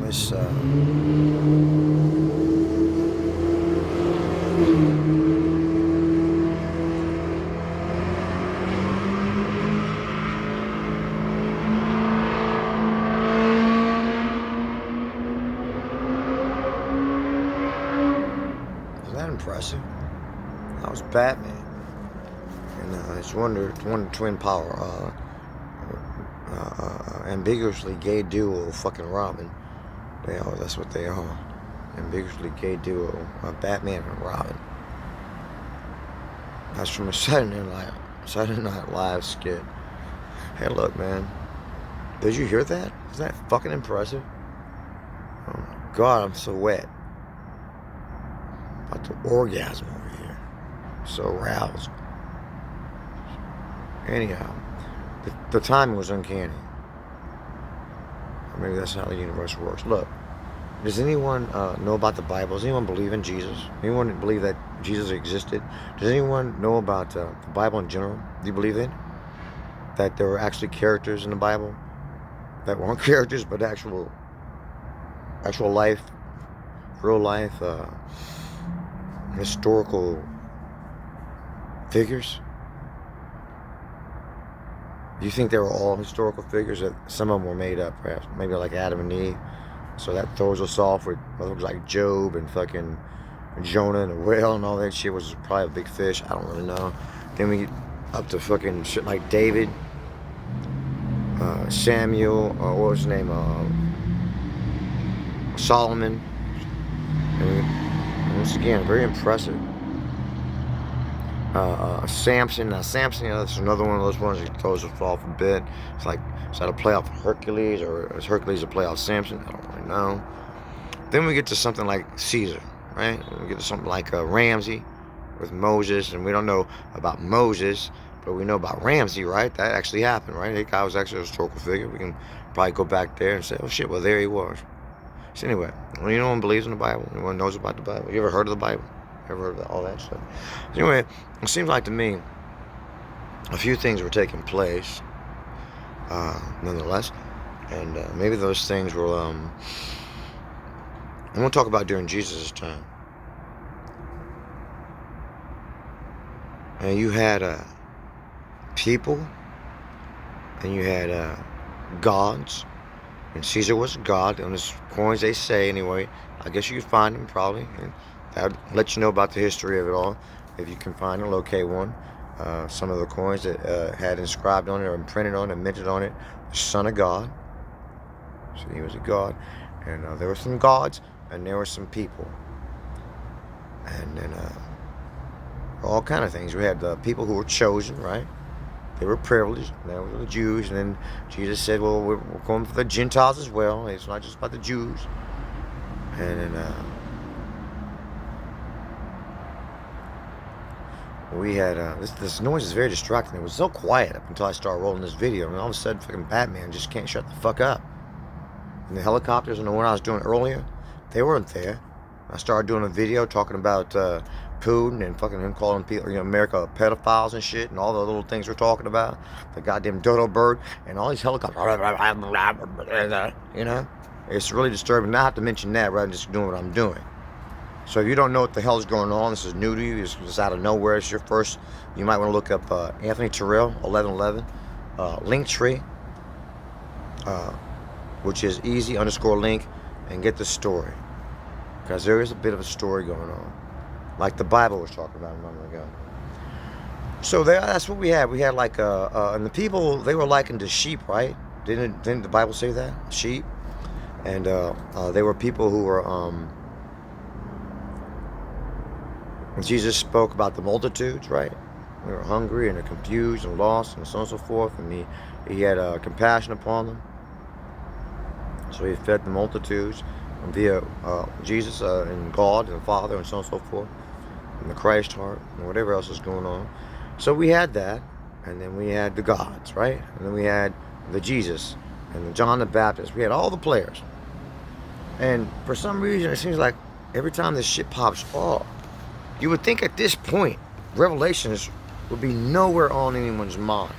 infamous Isn't that impressive? That was Batman. And it's one twin power, ambiguously gay duo, fucking Robin. That's what they are. Ambiguously gay duo, Batman and Robin. That's from a Saturday Night Live skit. Hey, look, man. Did you hear that? Isn't that fucking impressive? Oh my God, I'm so wet. About to orgasm over here. So aroused. Anyhow, the timing was uncanny. Or maybe that's how the universe works. Look, does anyone know about the Bible? Does anyone believe in Jesus? Anyone believe that Jesus existed? Does anyone know about the Bible in general? Do you believe in that there were actually characters in the Bible that weren't characters, but actual life, real life, historical figures? Do you think they were all historical figures? That some of them were made up, perhaps? Maybe like Adam and Eve. So that throws us off with what looks like Job and fucking Jonah and the whale and all that shit was probably a big fish. I don't really know. Then we get up to fucking shit like David, Samuel, what was his name? Solomon. And once again, very impressive. Samson. Now, Samson, that's another one of those ones that throws us off a bit. It's like, is that a play off Hercules, or is Hercules a play off Samson? I don't really know. Then we get to something like Caesar, right? We get to something like Ramsey with Moses, and we don't know about Moses, but we know about Ramsey, right? That actually happened, right? That guy was actually a historical figure. We can probably go back there and say, oh shit, well there he was. So anyway, no one believes in the Bible. Anyone knows about the Bible? You ever heard of the Bible? Ever heard of all that stuff? Anyway, it seems like to me a few things were taking place, nonetheless, and maybe those things were. I want to talk about during Jesus' time, and you had people, and you had gods, and Caesar was a god. On his coins, they say anyway. I guess you could find them probably. And that would let you know about the history of it all. If you can find and locate one. Some of the coins that had inscribed on it or imprinted on it, minted on it, the Son of God. So he was a god. And there were some gods and there were some people. And then all kind of things. We had people who were chosen, right? They were privileged. That were the Jews. And then Jesus said, well, we're going for the Gentiles as well. It's not just about the Jews. And then we had this noise is very distracting. It was so quiet up until I started rolling this video, and all of a sudden fucking Batman just can't shut the fuck up. And the helicopters and the one I was doing earlier, they weren't there. I started doing a video talking about Putin and fucking him calling people, America pedophiles and shit, and all the little things we're talking about, the goddamn dodo bird and all these helicopters, it's really disturbing. Not to mention that, rather than just doing what I'm doing. So if you don't know what the hell is going on, this is new to you, it's just out of nowhere, it's your first, you might want to look up Anthony Terrell, 1111, Linktree, which is easy_link, and get the story. Because there is a bit of a story going on. Like the Bible was talking about a moment ago. So that's what we had. We had like, and the people, they were likened to sheep, right? Didn't the Bible say that? Sheep? And they were people who were, Jesus spoke about the multitudes, right? They were hungry and they're confused and lost and so on and so forth. And he had compassion upon them. So he fed the multitudes via Jesus and God and the Father and so on and so forth. And the Christ heart and whatever else is going on. So we had that. And then we had the gods, right? And then we had the Jesus and the John the Baptist. We had all the players. And for some reason, it seems like every time this shit pops off, you would think at this point, Revelations would be nowhere on anyone's mind.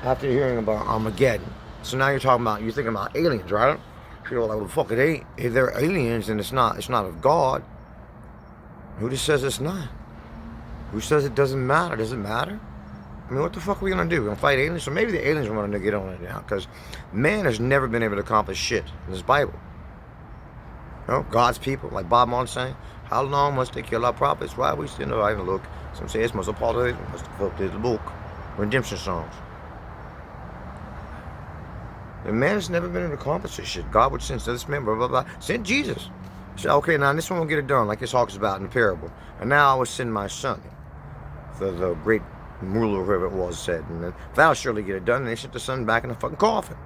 After hearing about Armageddon, So now you're thinking about aliens, right? People are like, well, fuck, if they're aliens and it's not of God, who just says it's not? Who says it doesn't matter? Does it matter? I mean, what the fuck are we gonna do? We're gonna fight aliens? So maybe the aliens are gonna get on it now, because man has never been able to accomplish shit in this Bible. You know, God's people, like Bob Marley saying, how long must they kill our prophets? Why we still know I can look? Some say it's most apologize, must have fulfilled the book. Redemption songs. The man has never been able to accomplish this shit. God would send this man, blah, blah, blah. Send Jesus. Say, okay, now this one will get it done, like it talks about in the parable. And now I will send my son. The great ruler, whoever it was, said, and then thou surely get it done. And they sent the son back in the fucking coffin.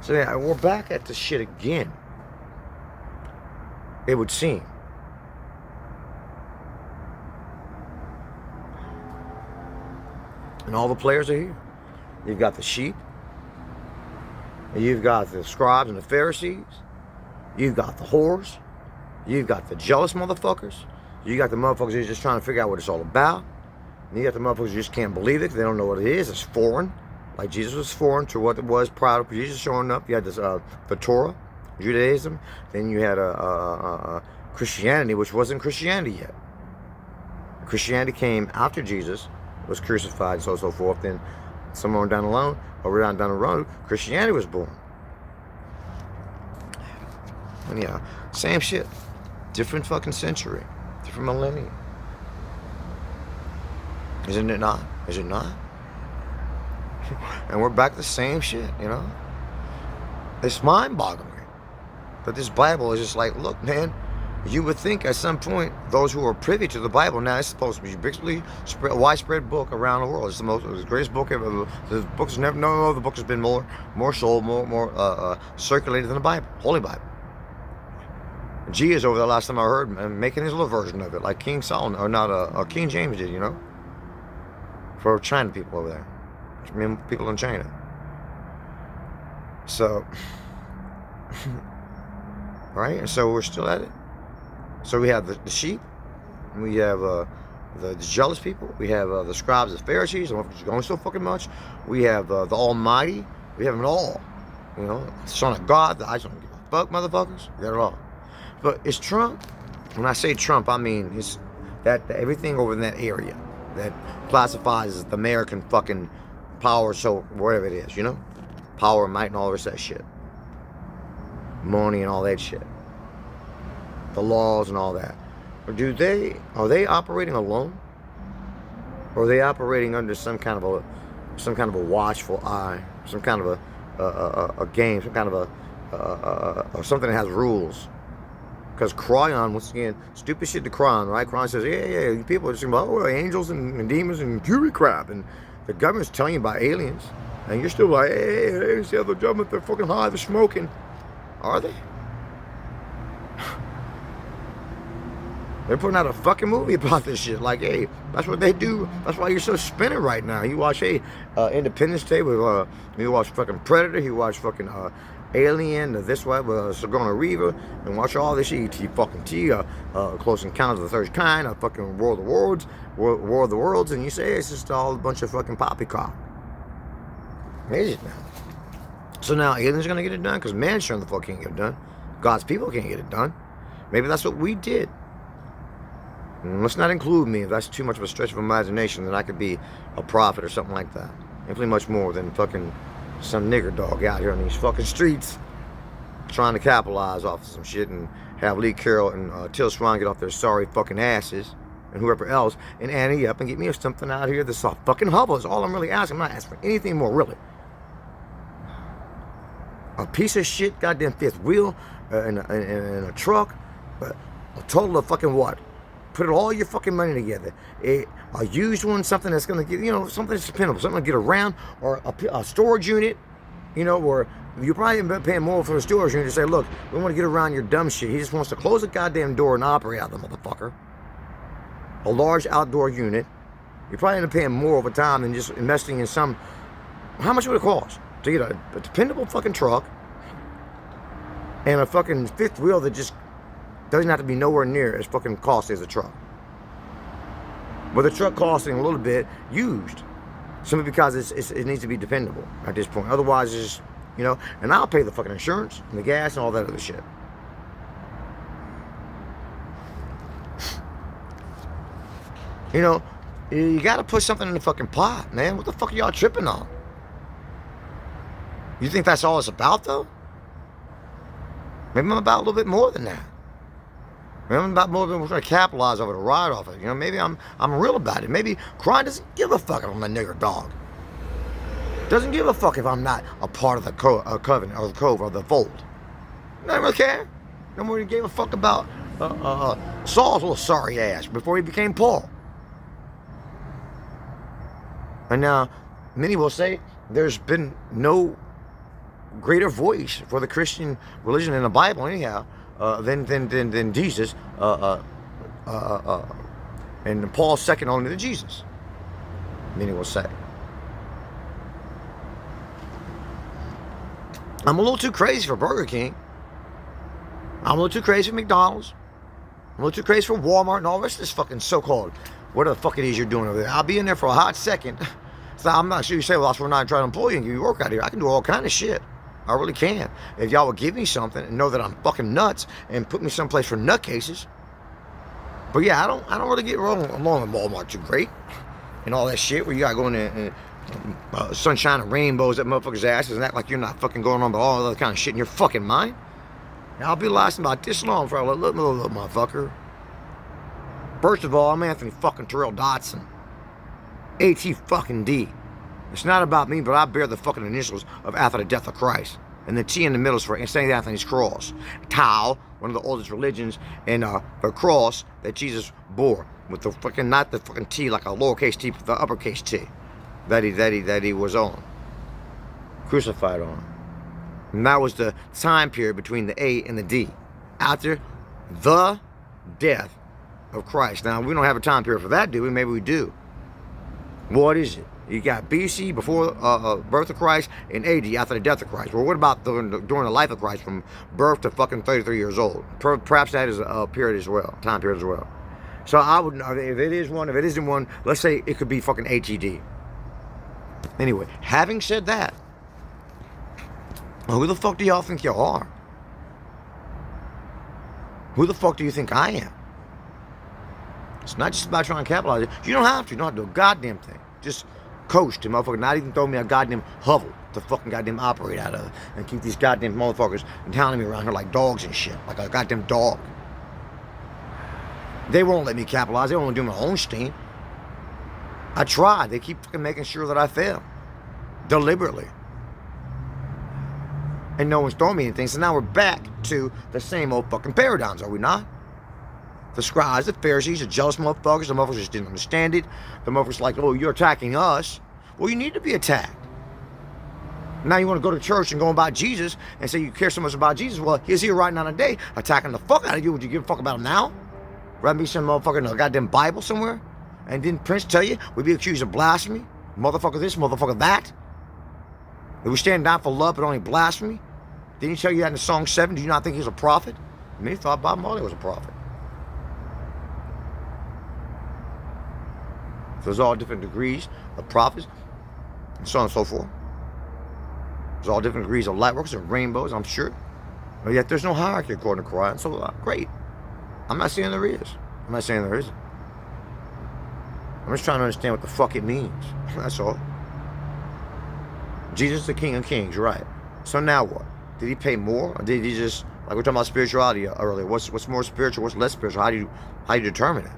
So yeah, we're back at the shit again. It would seem. And all the players are here. You've got the sheep. And you've got the scribes and the Pharisees. You've got the whores. You've got the jealous motherfuckers. You got the motherfuckers who are just trying to figure out what it's all about. And you got the motherfuckers who just can't believe it because they don't know what it is. It's foreign. Like Jesus was foreign to what it was prior to Jesus showing up. You had this, the Torah, Judaism. Then you had Christianity, which wasn't Christianity yet. Christianity came after Jesus was crucified and so on and so forth. Then somewhere down the road, Christianity was born. And yeah, same shit. Different fucking century. Different millennium. Isn't it not? Is it not? And we're back to the same shit, you know? It's mind-boggling that this Bible is just like, look, man, you would think at some point those who are privy to the Bible, now it's supposed to be a basically a widespread book around the world. It's the greatest book ever. The book's never, no, the book has been more sold, more circulated than the Bible, Holy Bible. G is over the last time I heard, making his little version of it, like King Solomon, or not, King James did, you know? For China people over there. I mean, people in China. So, right? And so we're still at it. So we have the sheep. We have the jealous people. We have the scribes, the Pharisees. I'm going so fucking much. We have the Almighty. We have it all. You know, the Son of God. I don't give a fuck, motherfuckers. We got it all. But it's Trump. When I say Trump, I mean that everything over in that area that classifies as the American fucking power, so whatever it is, you know, power, might, and all the rest of that shit, money and all that shit, the laws and all that. Are they operating alone, or are they operating under some kind of a watchful eye, some kind of a game, some kind of or something that has rules? Because Cryon, once again, stupid shit to Cryon, right? Cryon says, yeah, people are saying, oh, angels and demons and curie crap, and the government's telling you about aliens, and you're still like, hey, see how the government, they're fucking high, they're smoking. Are they? They're putting out a fucking movie about this shit. Like, hey, that's what they do. That's why you're so spinning right now. You watch, Independence Day with, you watch fucking Predator, you watch fucking, Alien, this way with Sigourney Weaver, and watch all this shit. Fucking Close Encounters of the Third Kind, fucking War of the Worlds, and you say it's just all a bunch of fucking poppycock. Is it now? So now aliens are gonna get it done because man sure the fuck can't get it done. God's people can't get it done. Maybe that's what we did. And let's not include me if that's too much of a stretch of imagination that I could be a prophet or something like that. Infinitely much more than fucking some nigger dog out here on these fucking streets trying to capitalize off of some shit and have Lee Carroll and Till Swan get off their sorry fucking asses and whoever else and Annie up and get me something out here that's all fucking humble is all I'm really asking. I'm not asking for anything more, really. A piece of shit goddamn fifth wheel in a truck, but a total of fucking what? Put all your fucking money together. A used one, something that's going to get, something that's dependable, something to get around, or a storage unit, where you probably end up paying more for the storage unit to say, look, we want to get around your dumb shit. He just wants to close the goddamn door and operate out the motherfucker. A large outdoor unit. You probably end up paying more over time than just investing in some. How much would it cost to get a dependable fucking truck and a fucking fifth wheel that just doesn't have to be nowhere near as fucking costly as a truck? But the truck costing a little bit used, simply because it needs to be dependable at this point. Otherwise, it's just, you know, and I'll pay the fucking insurance and the gas and all that other shit. You know, you got to put something in the fucking pot, man. What the fuck are y'all tripping on? You think that's all it's about, though? Maybe I'm about a little bit more than that. Maybe I'm about more than we're going to capitalize over the ride off it. You know, maybe I'm real about it. Maybe Crying doesn't give a fuck if I'm a nigger dog. Doesn't give a fuck if I'm not a part of the covenant or the cove or the fold. Doesn't really care. No more than gave a fuck about Saul's little sorry ass before he became Paul. And now, many will say there's been no greater voice for the Christian religion in the Bible, anyhow, than Jesus. And Paul's second only to Jesus. Many will say. I'm a little too crazy for Burger King. I'm a little too crazy for McDonald's. I'm a little too crazy for Walmart and all the rest of this fucking so-called whatever the fuck it is you're doing over there. I'll be in there for a hot second. So I'm not sure you say, well, that's when I'm trying to employ you and give you work out here. I can do all kind of shit. I really can. If y'all would give me something and know that I'm fucking nuts and put me someplace for nutcases. But yeah, I don't really get along with Walmart too great. And all that shit where you gotta go in there and sunshine and rainbows at motherfuckers' asses and act like you're not fucking going on with all other kind of shit in your fucking mind. Now, I'll be lasting about this long for a little motherfucker. First of all, I'm Anthony fucking Terrell Dotson. A.T. fucking D. It's not about me, but I bear the fucking initials of after the death of Christ. And the T in the middle is for St. Anthony's cross. Tau, one of the oldest religions, and the cross that Jesus bore. With the fucking, not the fucking T like a lowercase t, but the uppercase T. That he was on. Crucified on. And that was the time period between the A and the D. After the death of Christ. Now, we don't have a time period for that, do we? Maybe we do. What is it? You got BC, before birth of Christ, and AD, after the death of Christ. Well, what about during the life of Christ, from birth to fucking 33 years old? Perhaps that is a period as well, time period as well. So I would, if it is one, if it isn't one, let's say it could be fucking ATD. Anyway, having said that, who the fuck do y'all think y'all are? Who the fuck do you think I am? It's not just about trying to capitalize it. You don't have to. You don't have to do a goddamn thing. Just coast to motherfucker. Not even throw me a goddamn hovel to fucking goddamn operate out of. And keep these goddamn motherfuckers pounding me around here like dogs and shit. Like a goddamn dog. They won't let me capitalize. They won't do my own steam. I tried. They keep fucking making sure that I fail. Deliberately. And no one's throwing me anything. So now we're back to the same old fucking paradigms, are we not? The scribes, the Pharisees, the jealous motherfuckers, the motherfuckers just didn't understand it. The motherfuckers like, oh, you're attacking us. Well, you need to be attacked. Now you want to go to church and go about Jesus and say you care so much about Jesus. Well, he's here right now today attacking the fuck out of you. Would you give a fuck about him now? Rather be some motherfucker in a goddamn Bible somewhere? And didn't Prince tell you we'd be accused of blasphemy? Motherfucker this, motherfucker that? If we stand down for love but only blasphemy? Didn't he tell you that in Song 7? Do you not think he was a prophet? Many thought Bob Marley was a prophet. There's all different degrees of prophets, and so on and so forth. There's all different degrees of light workers and rainbows, I'm sure. But yet there's no hierarchy according to Quran. So great. I'm not saying there is. I'm not saying there isn't. I'm just trying to understand what the fuck it means. That's all. Jesus is the King of Kings, right? So now what? Did he pay more, or did he just, like we're talking about spirituality earlier? What's more spiritual? What's less spiritual? How do you determine it?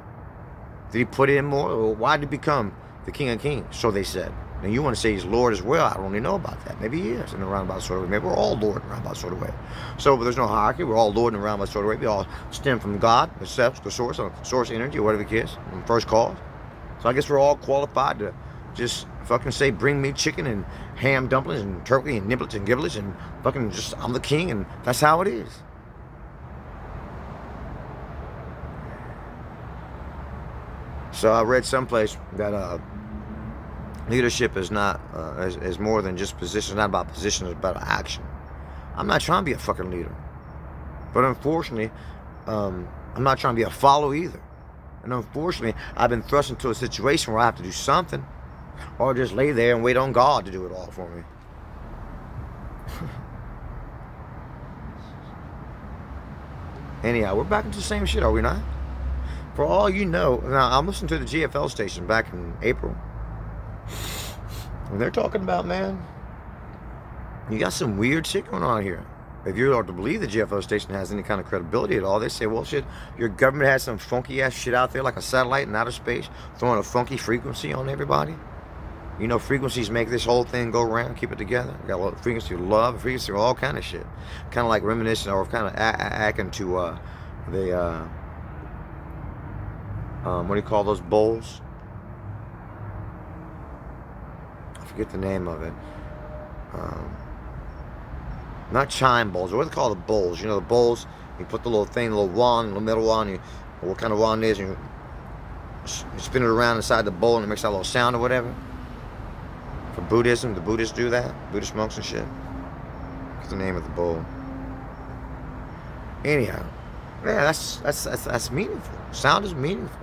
Did he put in more? Or why did he become the King of Kings? So they said. And you want to say he's Lord as well. I don't really know about that. Maybe he is in a roundabout sort of way. Maybe we're all Lord in a roundabout sort of way. So but there's no hierarchy. We're all Lord in a roundabout sort of way. We all stem from God, the source energy, or whatever the case, first cause. So I guess we're all qualified to just fucking say, bring me chicken and ham dumplings and turkey and niblets and giblets and fucking just, I'm the king, and that's how it is. So I read someplace that leadership is not is more than just position. It's not about position. It's about action. I'm not trying to be a fucking leader, but unfortunately, I'm not trying to be a follower either. And unfortunately, I've been thrust into a situation where I have to do something, or just lay there and wait on God to do it all for me. Anyhow, we're back into the same shit, are we not? For all you know, now I'm listening to the GFL station back in April, and they're talking about, man, you got some weird shit going on here. If you are to believe the GFL station has any kind of credibility at all, they say, well, shit, your government has some funky ass shit out there, like a satellite in outer space, throwing a funky frequency on everybody. You know, frequencies make this whole thing go around, keep it together. You got a lot of frequency of love, a frequency of all kind of shit. Kind of like reminiscent, or kind of acting to the, what do you call those bowls? I forget the name of it. Not chime bowls. What do they call the bowls? You know, the bowls, you put the little thing, the little wand, the middle wand, what kind of wand it is, and you spin it around inside the bowl and it makes that little sound or whatever. For Buddhism, the Buddhists do that. Buddhist monks and shit. What's the name of the bowl? Anyhow, yeah, that's meaningful. Sound is meaningful.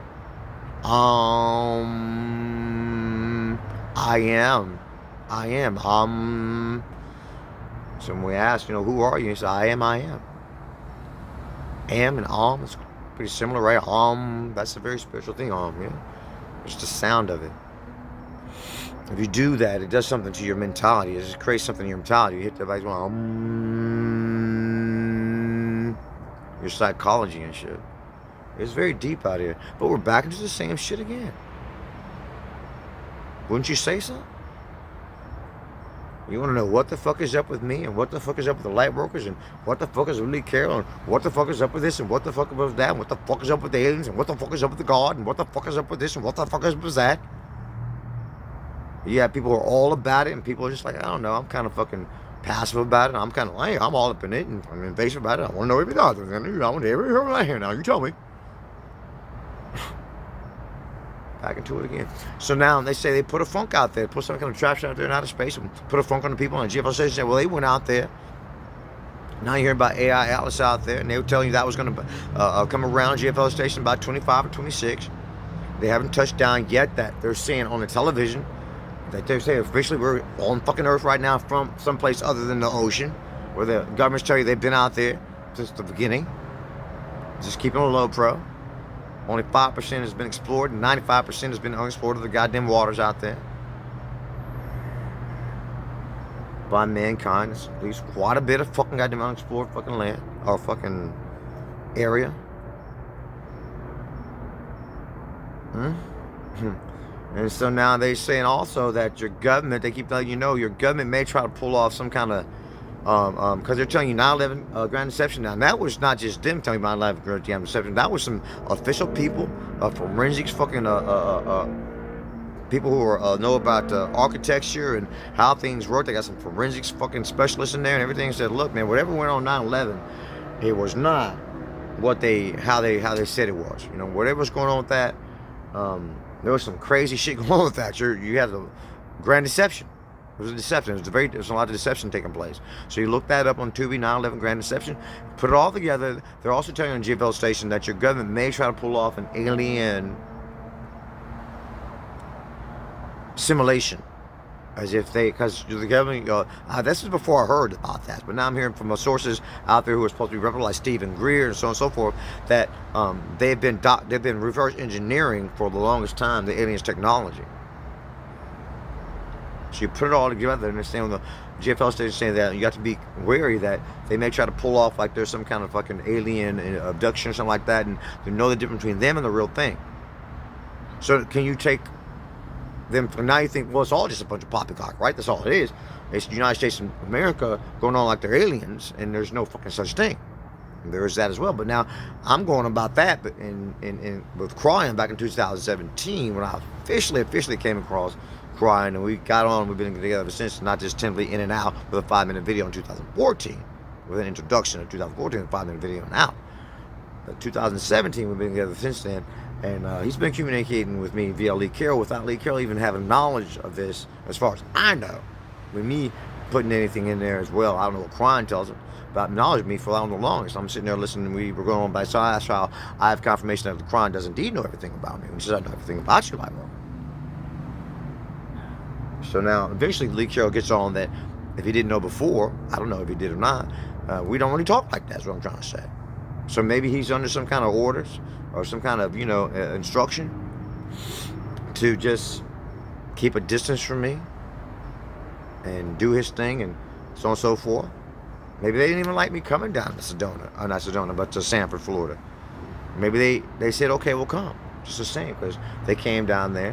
I am. So when we ask, you know, who are you? He said, I am. Am and is pretty similar, right? That's a very spiritual thing. Yeah. It's the sound of it. If you do that, it does something to your mentality. It just creates something in your mentality. You hit the your psychology and shit. It's very deep out here. But we're back into the same shit again. Wouldn't you say so? You want to know what the fuck is up with me, and what the fuck is up with the light workers, and what the fuck is with Lee Carroll, and what the fuck is up with this, and what the fuck is with that, and what the fuck is up with the aliens, and what the fuck is up with the God, and what the fuck is up with this, and what the fuck is up with that? Yeah, people are all about it, and people are just like, I don't know, I'm kind of fucking passive about it. I'm kind of like, I'm all up in it, and I'm invasive about it. I want to know everything. I want to hear right here now. You tell me. Back into it again. So now they say they put a funk out there, put some kind of trap out there in outer space, and put a funk on the people on the GFL station. Say, well, they went out there. Now you hear about AI Atlas out there, and they were telling you that was going to come around GFL station about 25 or 26. They haven't touched down yet. That they're seeing on the television. That they say officially we're on fucking Earth right now from someplace other than the ocean, where the governments tell you they've been out there since the beginning. Just keeping a low pro. Only 5% has been explored, and 95% has been unexplored of the goddamn waters out there. By mankind. It's at least quite a bit of fucking goddamn unexplored fucking land, or fucking area. And so now they're saying also that your government, they keep telling you, your government may try to pull off some kind of, because they're telling you 9/11 Grand Deception now. And that was not just them telling you 9/11 Grand Deception. That was some official people, forensics fucking, people who know about architecture and how things work. They got some forensics fucking specialists in there and everything. Said, look, man, whatever went on 9/11, it was not how they said it was. Whatever was going on with that, there was some crazy shit going on with that. You had a Grand Deception. It was a deception. There was a lot of deception taking place. So you look that up on Tubi, 9/11 Grand Deception. Put it all together. They're also telling you on GFL station that your government may try to pull off an alien simulation. As if because the government, this is before I heard about that, but now I'm hearing from sources out there who are supposed to be reputable, like Stephen Greer and so on and so forth, that they've been reverse engineering for the longest time the aliens technology. So you put it all together, and they're saying the GFL station saying that you got to be wary that they may try to pull off like there's some kind of fucking alien abduction or something like that, and to know the difference between them and the real thing. So can you take them? Now you think, well, it's all just a bunch of poppycock, right? That's all it is. It's the United States of America going on like they're aliens, and there's no fucking such thing. And there is that as well. But now I'm going about that, but with Crying back in 2017 when I officially came across Crying, and we got on. We've been together ever since, not just temporarily in and out with a 5-minute video in 2014, with an introduction of 2014, a 5-minute video and out. But 2017, we've been together since then. And he's been communicating with me via Lee Carroll without Lee Carroll even having knowledge of this, as far as I know. With me putting anything in there as well. I don't know what Quran tells him about knowledge of me for the longest. I'm sitting there listening. We were going on by side. That's how I have confirmation that the Quran does indeed know everything about me. When he says I know everything about you, I will. So now, eventually, Lee Carroll gets on that if he didn't know before, I don't know if he did or not, we don't really talk like that, is what I'm trying to say. So maybe he's under some kind of orders or some kind of, instruction to just keep a distance from me and do his thing and so on and so forth. Maybe they didn't even like me coming down to Sedona, not Sedona, but to Sanford, Florida. Maybe they said, okay, we'll come, just the same, because they came down there,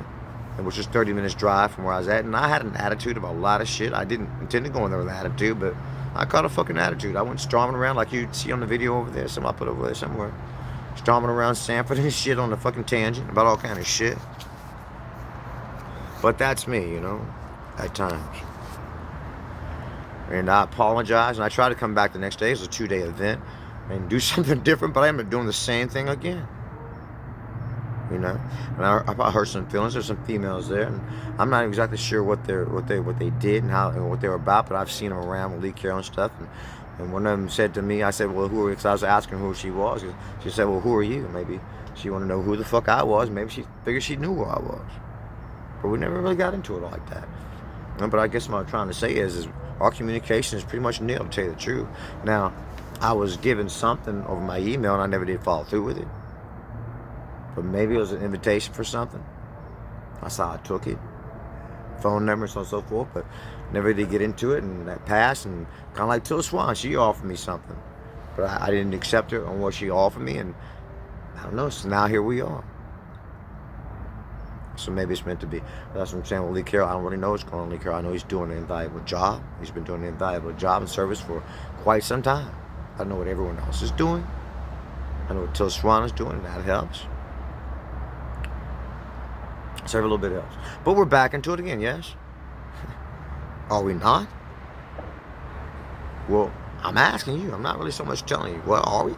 which was 30 minutes drive from where I was at, and I had an attitude about a lot of shit. I didn't intend to go in there with an attitude, but I caught a fucking attitude. I went storming around like you'd see on the video over there, I put over there somewhere, storming around Sanford and shit on the fucking tangent about all kind of shit. But that's me, at times. And I apologize, and I tried to come back the next day. It was a 2-day event, and do something different, but I ended up doing the same thing again. And I hurt some feelings. There's some females there, and I'm not exactly sure what they did and what they were about, but I've seen them around with Lee Carroll and stuff. And one of them said to me, I said, well, who are you? Because I was asking who she was. She said, well, who are you? Maybe she wanted to know who the fuck I was. Maybe she figured she knew who I was. But we never really got into it like that. But I guess what I'm trying to say is our communication is pretty much nil, to tell you the truth. Now, I was given something over my email, and I never did follow through with it. But maybe it was an invitation for something. That's how I took it. Phone number, so on and so forth. But never did get into it, and that passed. And kind of like Till Swan, she offered me something. But I didn't accept her on what she offered me, and I don't know, so now here we are. So maybe it's meant to be. That's what I'm saying with Lee Carroll. I don't really know what's going on with Lee Carroll. I know he's doing an invaluable job. He's been doing an invaluable job and service for quite some time. I don't know what everyone else is doing. I know what Till Swan is doing, and that helps. Serve a little bit else. But we're back into it again, yes? Are we not? Well, I'm asking you. I'm not really so much telling you. Well, are we?